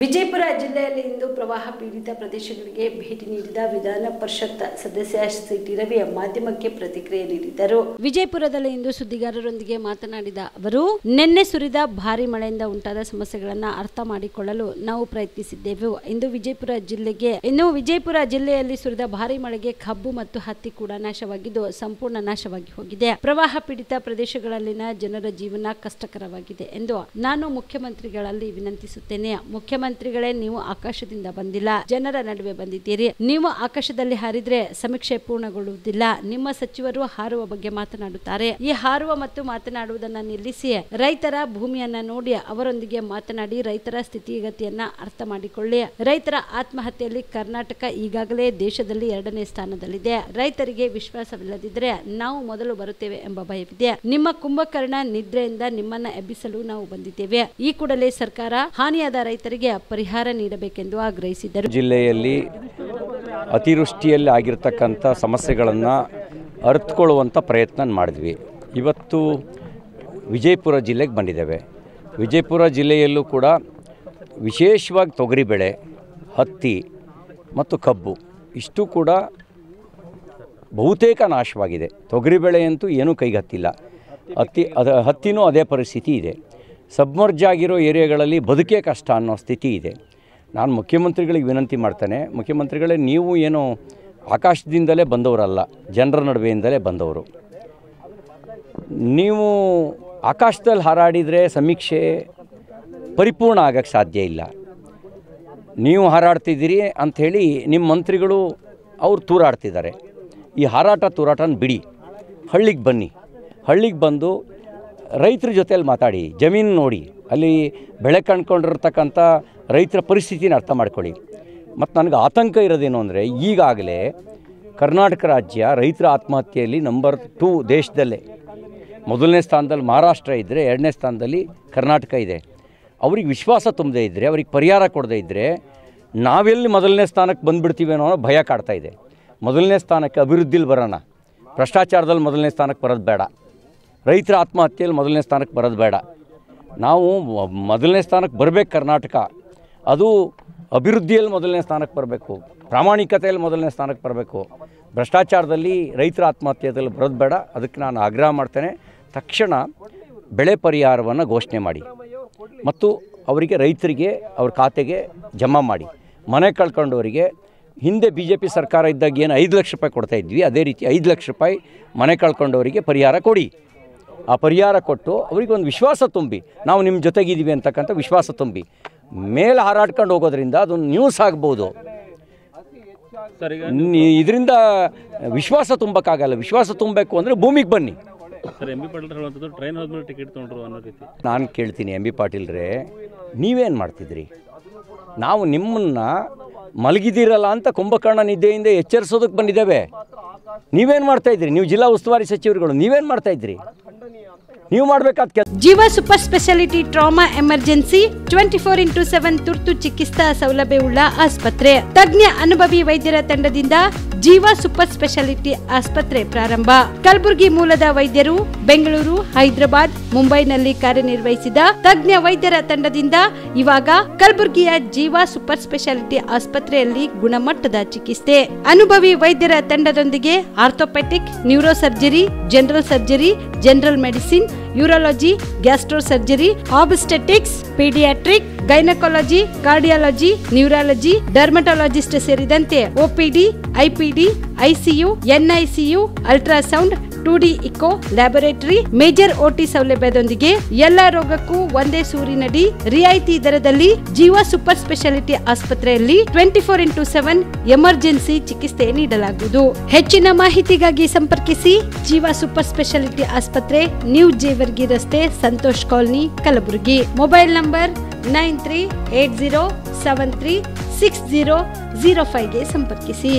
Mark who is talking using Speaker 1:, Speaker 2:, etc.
Speaker 1: ವಿಜಯಪುರ ಜಿಲ್ಲೆಯಲ್ಲಿ ಇಂದು ಪ್ರವಾಹ ಪೀಡಿತ ಪ್ರದೇಶಗಳಿಗೆ ಭೇಟಿ ನೀಡಿದ ವಿಧಾನ ಪರಿಷತ್ ಸದಸ್ಯ ಸಿಟಿ ರವಿ ಮಾಧ್ಯಮಕ್ಕೆ ಪ್ರತಿಕ್ರಿಯೆ ನೀಡಿದರು. ವಿಜಯಪುರದಲ್ಲಿ ಇಂದು ಸುದ್ದಿಗಾರರೊಂದಿಗೆ ಮಾತನಾಡಿದ ಅವರು, ನಿನ್ನೆ ಸುರಿದ ಭಾರಿ ಮಳೆಯಿಂದ ಉಂಟಾದ ಸಮಸ್ಯೆಗಳನ್ನು ಅರ್ಥ ಮಾಡಿಕೊಳ್ಳಲು ನಾವು ಪ್ರಯತ್ನಿಸಿದ್ದೆವು. ಇಂದು ವಿಜಯಪುರ ಜಿಲ್ಲೆಯಲ್ಲಿ ಸುರಿದ ಭಾರಿ ಮಳೆಗೆ ಕಬ್ಬು ಮತ್ತು ಹತ್ತಿ ಕೂಡ ನಾಶವಾಗಿದ್ದು ಸಂಪೂರ್ಣ ನಾಶವಾಗಿ ಹೋಗಿದೆ. ಪ್ರವಾಹ ಪೀಡಿತ ಪ್ರದೇಶಗಳಲ್ಲಿನ ಜನರ ಜೀವನ ಕಷ್ಟಕರವಾಗಿದೆ ಎಂದು ನಾನು ಮುಖ್ಯಮಂತ್ರಿಗಳಲ್ಲಿ ವಿನಂತಿಸುತ್ತೇನೆ. ಮುಖ್ಯಮಂತ್ರಿಗಳೇ, ನೀವು ಆಕಾಶದಿಂದ ಬಂದಿಲ್ಲ, ಜನರ ನಡುವೆ ಬಂದಿದ್ದೀರಿ. ನೀವು ಆಕಾಶದಲ್ಲಿ ಹಾರಿದ್ರೆ ಸಮೀಕ್ಷೆ ಪೂರ್ಣಗೊಳ್ಳುವುದಿಲ್ಲ. ನಿಮ್ಮ ಸಚಿವರು ಹಾರುವ ಬಗ್ಗೆ ಮಾತನಾಡುತ್ತಾರೆ. ಈ ಹಾರುವ ಮತ್ತು ಮಾತನಾಡುವುದನ್ನು ನಿಲ್ಲಿಸಿ ರೈತರ ಭೂಮಿಯನ್ನ ನೋಡಿ ಅವರೊಂದಿಗೆ ಮಾತನಾಡಿ ರೈತರ ಸ್ಥಿತಿಗತಿಯನ್ನ ಅರ್ಥ ಮಾಡಿಕೊಳ್ಳಿ. ರೈತರ ಆತ್ಮಹತ್ಯೆಯಲ್ಲಿ ಕರ್ನಾಟಕ ಈಗಾಗಲೇ ದೇಶದಲ್ಲಿ 2ನೇ ಸ್ಥಾನದಲ್ಲಿದೆ. ರೈತರಿಗೆ ವಿಶ್ವಾಸವಿಲ್ಲದಿದ್ದರೆ ನಾವು ಮೊದಲು ಬರುತ್ತೇವೆ ಎಂಬ ಭಯವಿದೆ. ನಿಮ್ಮ ಕುಂಭಕರ್ಣ ನಿದ್ರೆಯಿಂದ ನಿಮ್ಮನ್ನ ಎಬ್ಬಿಸಲು ನಾವು ಬಂದಿದ್ದೇವೆ. ಈ ಕೂಡಲೇ ಸರ್ಕಾರ ಹಾನಿಯಾದ ರೈತರಿಗೆ ಪರಿಹಾರ ನೀಡಬೇಕೆಂದು ಆಗ್ರಹಿಸಿದರು.
Speaker 2: ಜಿಲ್ಲೆಯಲ್ಲಿ ಅತಿವೃಷ್ಟಿಯಲ್ಲಿ ಆಗಿರತಕ್ಕಂಥ ಸಮಸ್ಯೆಗಳನ್ನು ಅರ್ಥಕೊಳ್ಳುವಂಥ ಪ್ರಯತ್ನ ಮಾಡಿದ್ವಿ. ಇವತ್ತು ವಿಜಯಪುರ ಜಿಲ್ಲೆಗೆ ಬಂದಿದ್ದೇವೆ. ವಿಜಯಪುರ ಜಿಲ್ಲೆಯಲ್ಲೂ ಕೂಡ ವಿಶೇಷವಾಗಿ ತೊಗರಿ ಬೆಳೆ, ಹತ್ತಿ ಮತ್ತು ಕಬ್ಬು ಇಷ್ಟು ಕೂಡ ಬಹುತೇಕ ನಾಶವಾಗಿದೆ. ತೊಗರಿ ಬೆಳೆಯಂತೂ ಏನೂ ಕೈಗೆ ಹತ್ತಿಲ್ಲ. ಹತ್ತಿನೂ ಅದೇ ಪರಿಸ್ಥಿತಿ ಇದೆ. ಸಬ್ಮರ್ಜ್ ಆಗಿರೋ ಏರಿಯಾಗಳಲ್ಲಿ ಬದುಕೇ ಕಷ್ಟ ಅನ್ನೋ ಸ್ಥಿತಿ ಇದೆ. ನಾನು ಮುಖ್ಯಮಂತ್ರಿಗಳಿಗೆ ವಿನಂತಿ ಮಾಡ್ತೇನೆ, ಮುಖ್ಯಮಂತ್ರಿಗಳೇ, ನೀವು ಏನು ಆಕಾಶದಿಂದಲೇ ಬಂದವರಲ್ಲ, ಜನರ ನಡುವೆಯಿಂದಲೇ ಬಂದವರು. ನೀವು ಆಕಾಶದಲ್ಲಿ ಹಾರಾಡಿದರೆ ಸಮೀಕ್ಷೆ ಪರಿಪೂರ್ಣ ಆಗೋಕ್ಕೆ ಸಾಧ್ಯ ಇಲ್ಲ. ನೀವು ಹಾರಾಡ್ತಿದ್ದೀರಿ ಅಂಥೇಳಿ ನಿಮ್ಮ ಮಂತ್ರಿಗಳು ಅವ್ರು ತೂರಾಡ್ತಿದ್ದಾರೆ. ಈ ತೂರಾಟನ ಬಿಡಿ, ಹಳ್ಳಿಗೆ ಬನ್ನಿ. ಹಳ್ಳಿಗೆ ಬಂದು ರೈತರ ಜೊತೆಯಲ್ಲಿ ಮಾತಾಡಿ, ಜಮೀನು ನೋಡಿ, ಅಲ್ಲಿ ಬೆಳೆ ಕಂಡುಕೊಂಡಿರ್ತಕ್ಕಂಥ ರೈತರ ಪರಿಸ್ಥಿತಿನ ಅರ್ಥ ಮಾಡ್ಕೊಳ್ಳಿ. ಮತ್ತು ನನಗೆ ಆತಂಕ ಇರೋದೇನು ಅಂದರೆ, ಈಗಾಗಲೇ ಕರ್ನಾಟಕ ರಾಜ್ಯ ರೈತರ ಆತ್ಮಹತ್ಯೆಯಲ್ಲಿ ನಂಬರ್ 2 ದೇಶದಲ್ಲೇ. 1ನೇ ಸ್ಥಾನದಲ್ಲಿ ಮಹಾರಾಷ್ಟ್ರ ಇದ್ದರೆ 2ನೇ ಸ್ಥಾನದಲ್ಲಿ ಕರ್ನಾಟಕ ಇದೆ. ಅವ್ರಿಗೆ ವಿಶ್ವಾಸ ತುಂಬದೇ ಇದ್ದರೆ, ಅವ್ರಿಗೆ ಪರಿಹಾರ ಕೊಡದೇ ಇದ್ದರೆ ನಾವೆಲ್ಲಿ 1ನೇ ಸ್ಥಾನಕ್ಕೆ ಬಂದುಬಿಡ್ತೀವಿ ಅನ್ನೋ ಭಯ ಕಾಡ್ತಾ ಇದೆ. 1ನೇ ಸ್ಥಾನಕ್ಕೆ ಅಭಿವೃದ್ಧಿಲಿ ಬರೋಣ, ಭ್ರಷ್ಟಾಚಾರದಲ್ಲಿ 1ನೇ ಸ್ಥಾನಕ್ಕೆ ಬರೋದು ಬೇಡ, ರೈತರ ಆತ್ಮಹತ್ಯೆಯಲ್ಲಿ 1ನೇ ಸ್ಥಾನಕ್ಕೆ ಬರೋದು ಬೇಡ. ನಾವು 1ನೇ ಸ್ಥಾನಕ್ಕೆ ಬರಬೇಕು. ಕರ್ನಾಟಕ ಅದು ಅಭಿವೃದ್ಧಿಯಲ್ಲಿ 1ನೇ ಸ್ಥಾನಕ್ಕೆ ಬರಬೇಕು, ಪ್ರಾಮಾಣಿಕತೆಯಲ್ಲಿ 1ನೇ ಸ್ಥಾನಕ್ಕೆ ಬರಬೇಕು. ಭ್ರಷ್ಟಾಚಾರದಲ್ಲಿ ರೈತರ ಆತ್ಮಹತ್ಯೆಯಲ್ಲಿ ಬರೋದು ಬೇಡ. ಅದಕ್ಕೆ ನಾನು ಆಗ್ರಹ ಮಾಡ್ತೇನೆ, ತಕ್ಷಣ ಬೆಳೆ ಪರಿಹಾರವನ್ನು ಘೋಷಣೆ ಮಾಡಿ ಮತ್ತು ಅವರಿಗೆ ರೈತರಿಗೆ ಅವ್ರ ಖಾತೆಗೆ ಜಮಾ ಮಾಡಿ. ಮನೆ ಕಳ್ಕೊಂಡವರಿಗೆ ಹಿಂದೆ BJP ಸರ್ಕಾರ ಇದ್ದಾಗ ಏನು 5 ಲಕ್ಷ ರೂಪಾಯಿ ಕೊಡ್ತಾ ಇದ್ವಿ, ಅದೇ ರೀತಿ 5 ಲಕ್ಷ ರೂಪಾಯಿ ಮನೆ ಕಳ್ಕೊಂಡವರಿಗೆ ಪರಿಹಾರ ಕೊಡಿ. ಆ ಪರಿಹಾರ ಕೊಟ್ಟು ಅವರಿಗೊಂದು ವಿಶ್ವಾಸ ತುಂಬಿ, ನಾವು ನಿಮ್ಮ ಜೊತೆಗಿದ್ದೀವಿ ಅಂತಕ್ಕಂಥ ವಿಶ್ವಾಸ ತುಂಬಿ. ಮೇಲೆ ಹಾರಾಡ್ಕೊಂಡು ಹೋಗೋದ್ರಿಂದ ಅದೊಂದು ನ್ಯೂಸ್ ಆಗ್ಬೋದು. ಇದರಿಂದ ವಿಶ್ವಾಸ ತುಂಬಕ್ಕಾಗಲ್ಲ. ವಿಶ್ವಾಸ ತುಂಬಬೇಕು ಅಂದರೆ ಭೂಮಿಗೆ ಬನ್ನಿ. ನಾನು ಕೇಳ್ತೀನಿ, MB ಪಾಟೀಲ್ರೇ, ನೀವೇನು ಮಾಡ್ತಿದ್ರಿ? ನಾವು ನಿಮ್ಮನ್ನು ಮಲಗಿದ್ದೀರಲ್ಲ ಅಂತ ಕುಂಭಕರ್ಣ ನಿದ್ದೆಯಿಂದ ಎಚ್ಚರಿಸೋದಕ್ಕೆ ಬಂದಿದ್ದೇವೆ. ನೀವೇನು ಮಾಡ್ತಾಯಿದ್ರಿ? ನೀವು ಜಿಲ್ಲಾ ಉಸ್ತುವಾರಿ ಸಚಿವರುಗಳು, ನೀವೇನು ಮಾಡ್ತಾಯಿದ್ರಿ? ನೀವು ಮಾಡಬೇಕಾದ ಕೆಲಸ.
Speaker 1: ಜೀವ super speciality trauma emergency 24x7 ತುರ್ತು ಚಿಕಿತ್ಸಾ ಸೌಲಭ್ಯವುಳ್ಳ ಆಸ್ಪತ್ರೆ. ತಜ್ಞ ಅನುಭವಿ ವೈದ್ಯರ ತಂಡದಿಂದ ಜೀವ ಸೂಪರ್ ಸ್ಪೆಷಾಲಿಟಿ ಆಸ್ಪತ್ರೆ ಪ್ರಾರಂಭ. ಕಲಬುರಗಿ ಮೂಲದ ವೈದ್ಯರು ಬೆಂಗಳೂರು, ಹೈದರಾಬಾದ್, ಮುಂಬೈನಲ್ಲಿ ಕಾರ್ಯನಿರ್ವಹಿಸಿದ ತಜ್ಞ ವೈದ್ಯರ ತಂಡದಿಂದ ಇವಾಗ ಕಲಬುರಗಿಯ ಜೀವ ಸೂಪರ್ ಸ್ಪೆಷಾಲಿಟಿ ಆಸ್ಪತ್ರೆಯಲ್ಲಿ ಗುಣಮಟ್ಟದ ಚಿಕಿತ್ಸೆ. ಅನುಭವಿ ವೈದ್ಯರ ತಂಡದೊಂದಿಗೆ orthopaedic, neuro surgery, general surgery, general medicine, urology, gastro surgery, obstetrics, paediatric, gynaecology, cardiology, neurology, dermatologist ಸೇರಿದಂತೆ OPD, IPD, ICU, NICU, ultrasound, 2D echo, laboratory, major OT ಸೌಲಭ್ಯದೊಂದಿಗೆ ಎಲ್ಲ ರೋಗಕ್ಕೂ ಒಂದೇ ಸೂರಿನಡಿ ರಿಯಾಯಿತಿ ದರದಲ್ಲಿ ಜೀವ ಸೂಪರ್ ಸ್ಪೆಷಾಲಿಟಿ ಆಸ್ಪತ್ರೆಯಲ್ಲಿ 24x7 ಎಮರ್ಜೆನ್ಸಿ ಚಿಕಿತ್ಸೆ ನೀಡಲಾಗುವುದು. ಹೆಚ್ಚಿನ ಮಾಹಿತಿಗಾಗಿ ಸಂಪರ್ಕಿಸಿ ಜೀವ ಸೂಪರ್ ಸ್ಪೆಷಾಲಿಟಿ ಆಸ್ಪತ್ರೆ, ನ್ಯೂ ಜೇವರ್ಗಿ ರಸ್ತೆ, Santosh colony, Kalaburagi. Mobile number 9380736005ಗೆ ಸಂಪರ್ಕಿಸಿ.